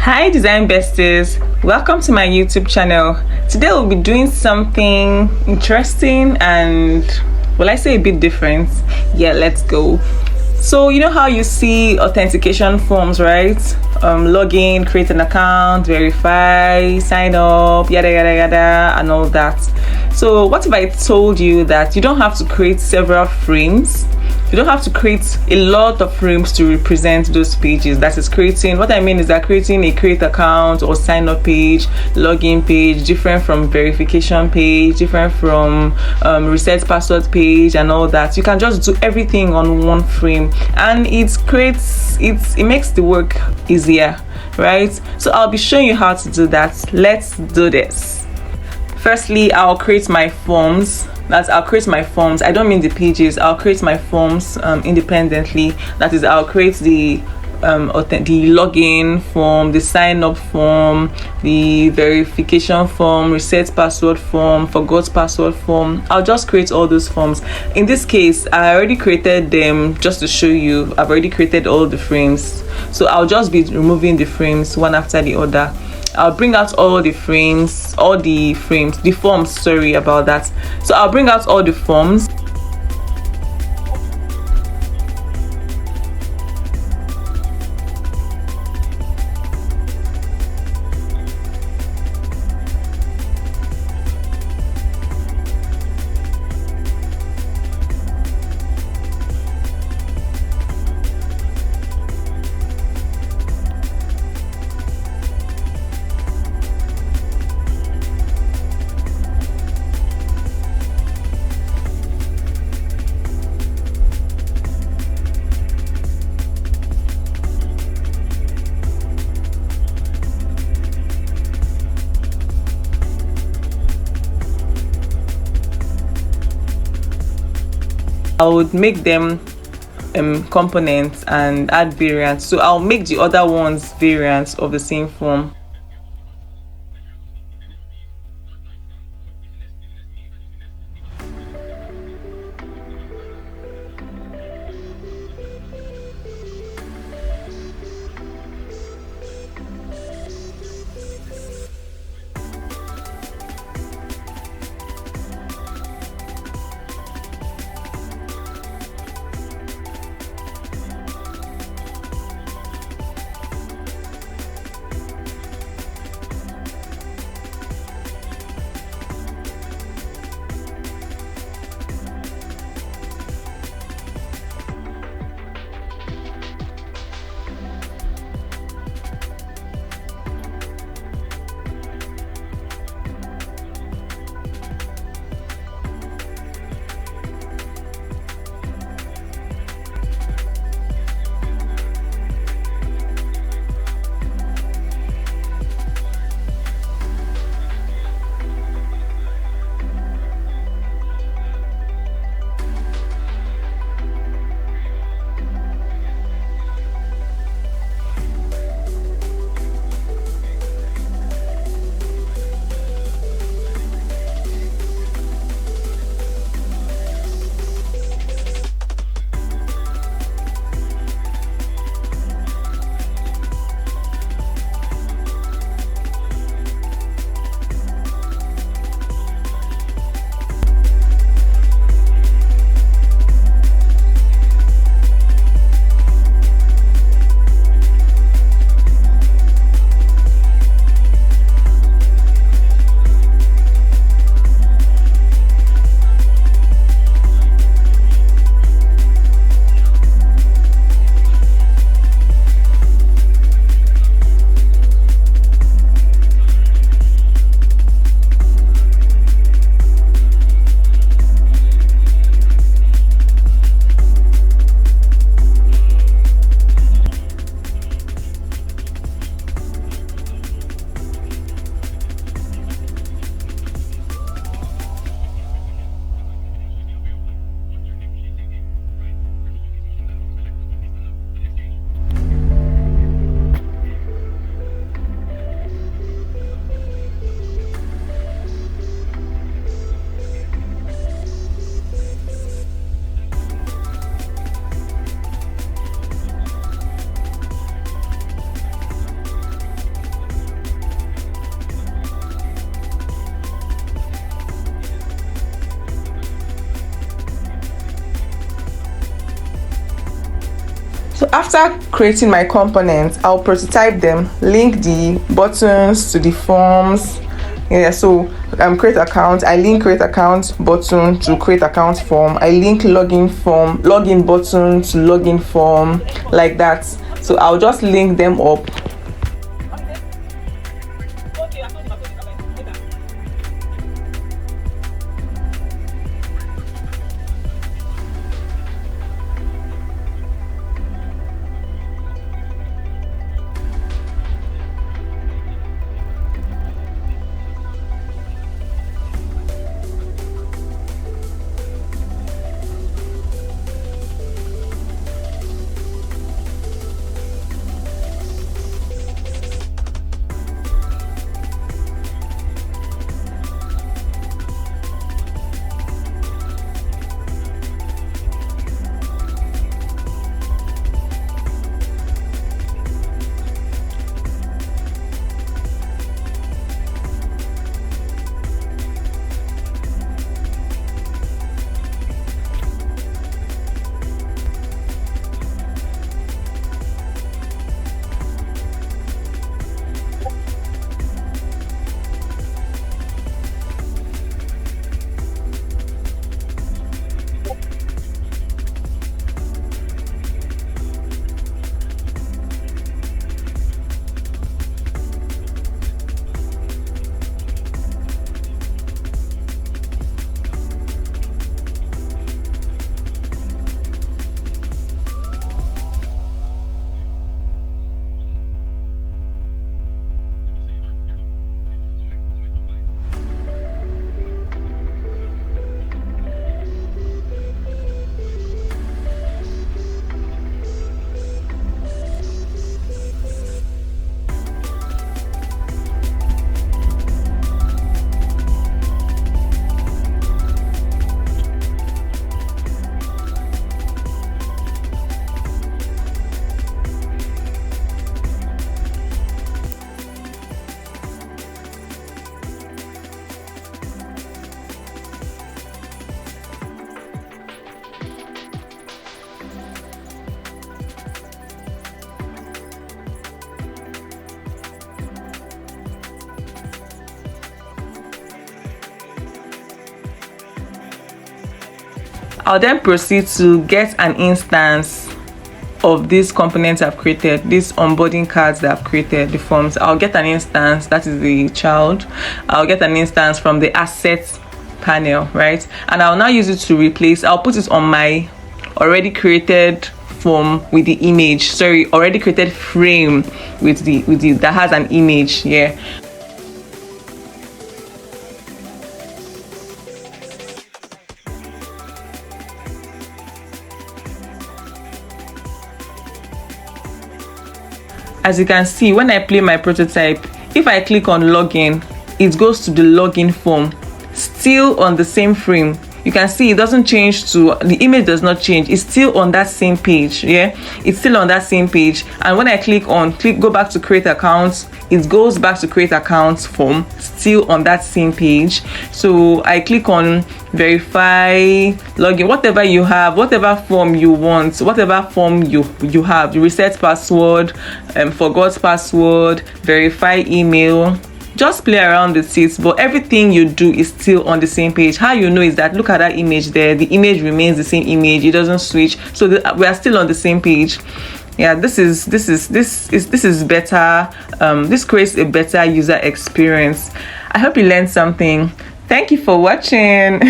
Hi Design Besties, welcome to my YouTube channel. Today we'll be doing something interesting and, will I say, a bit different? Yeah, let's go. So you know how you see authentication forms, right? Login, create an account, verify, sign up, yada yada yada, and all that. So what if I told you that you don't have to create several frames? You don't have to create a lot of frames to represent those pages. That is creating, what I mean is that creating a create account or sign up page, login page, different from verification page, different from reset password page and all that. You can just do everything on one frame, and it makes the work easier, right? So I'll be showing you how to do that. Let's do this. Firstly, I'll create my forms. I'll create my forms. I don't mean the pages. I'll create my forms independently. That is, I'll create the login form, the sign up form, the verification form, reset password form, forgot password form. I'll just create all those forms. In this case, I already created them just to show you. I've already created all the frames, so I'll just be removing the frames one after the other. I'll bring out all the forms, sorry about that. So I'll bring out all the forms. I would make them components and add variants. So I'll make the other ones variants of the same form. after creating my components, I'll prototype them, link the buttons to the forms. Yeah, so create account, I link create account button to create account form, I link login button to login form, like that. So I'll just link them up. I'll then proceed to get an instance of these components I've created, these onboarding cards that I've created, the forms. I'll get an instance, that is the child. I'll get an instance from the assets panel, right? And I'll now use it to replace, I'll put it on my already created form with the image, sorry, already created frame with the that has an image. Yeah. As you can see, when I play my prototype, if I click on login, it goes to the login form, still on the same frame. You can see it doesn't change, to the image does not change, it's still on that same page. Yeah, it's still on that same page. And when I go back to create accounts, it goes back to create accounts form, still on that same page. So I click on verify, login, whatever you have, whatever form you want, whatever form you have, reset password, forgot password, verify email. Just play around with it, but everything you do is still on the same page. How you know is that, look at that image there, the image remains the same image, it doesn't switch, so we are still on the same page. Yeah, this is better. This creates a better user experience. I hope you learned something. Thank you for watching.